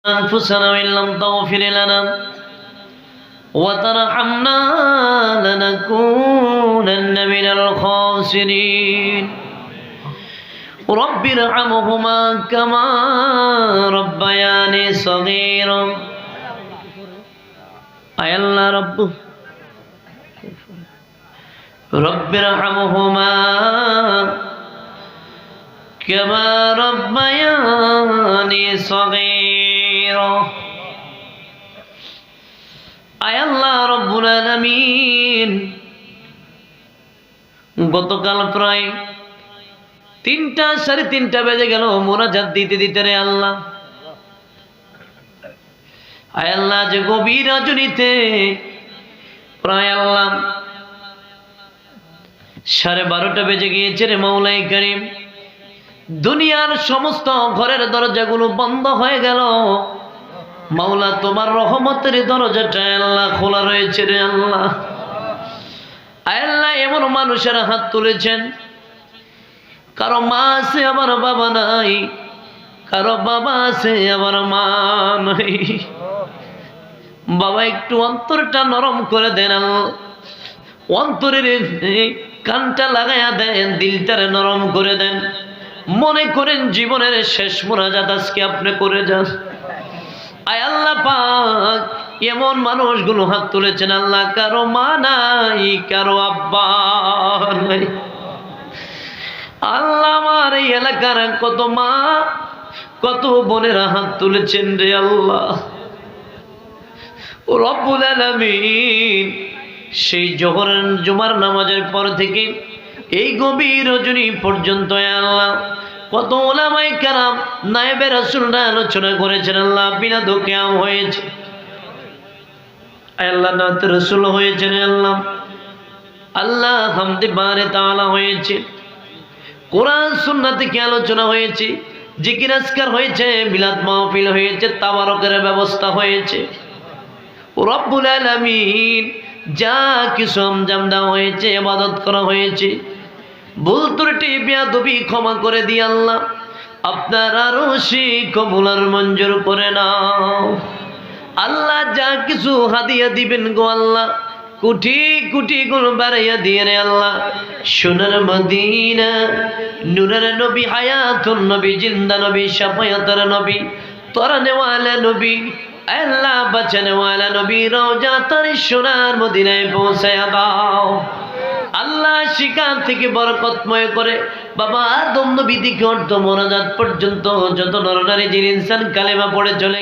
أنفسنا وإن لم تغفر لنا وترحمنا لنكونن من الخاسرين رب ارحمهما كما ربياني صغيرا أي الله رب ارحمهما كما ربياني صغيرا আয় আল্লাহ রব্বুল আলামিন গতকাল প্রায় 3টা 3:30 বেজে গেল মুনাজাত দিতে দিতে রে আল্লাহ আয় আল্লাহ যে গভীর রজনীতে প্রায় আল্লাহ 12:30 বেজে গিয়েছে রে মাওলাই করিম দুনিয়ার সমস্ত ঘরের দরজাগুলো বন্ধ হয়ে গেল মাওলা তোমার রহমতের দরজাটা আল্লাহ খোলা রয়েছে রে আল্লাহ আল্লাহ এমন মানুষের হাত তুলেছেন কারো মা আছে আবার বাবা নাই কারো বাবা আছে আবার মা নাই বাবা একটু অন্তরটা নরম করে দেন অন্তরের কানটা লাগাইয়া দেন দিলটারে নরম করে দেন মনে করেন জীবনের শেষ মুনাজাত আজকে আপনি করে যান আয় আল্লাহ পাক এমন মানুষগুলো হাত তুলেছেন আল্লাহ কারো মা নাই কারো আব্বা নাই আল্লাহ আমার এই এলাকার কত মা কত বোনেরা হাত তুলেছেন রে আল্লাহ রব্বুল আলামিন সেই জোহরের জুমার নামাজের পর থেকে এই গভীর রজনী পর্যন্ত আল্লাহ কত উলামায়ে কেরাম নায়েবে রাসূলরা আলোচনা করেছেন আল্লাহ বিনা দোকিয়াম হয়েছে আল্লাহ নাত রাসূল হয়েছেন আল্লাহ আল্লাহ হামদে বারে তাআলা হয়েছে কোরআন সুন্নাহ থেকে আলোচনা হয়েছে জিকির আজকার হয়েছে মিলাদ মাহফিল হয়েছে তাবারকের ব্যবস্থা হয়েছে রব্বুল আলামিন যা কিছু আঞ্জাম দেওয়া হয়েছে ইবাদত করা হয়েছে ভুল ত্রুটি বেয়াদবি ক্ষমা করে দি আল্লাহ আপনার আরশে কবুল আর মঞ্জুর করে নাও আল্লাহ যা কিছু হাদিয়া দিবেন গো আল্লাহ কোটি কোটি গুণ বাড়াইয়া দিয়ে রে আল্লাহ সোনার মদিনা নূরের নবী হায়াতুন নবী জিন্দা নবী শাফায়াতের নবী তরানে ওয়ালা নবী আল্লাহ বাঁচানে ওয়ালা নবী রওজা তার সোনার মদিনায় পৌঁছায়া দাও আল্লাহ সেখান থেকে বরকতময় করে বাবা আদম নবী থেকে অর্ধ মোনাজাত পর্যন্ত যত নরনারী জিন ইনসান কালেমা পড়ে চলে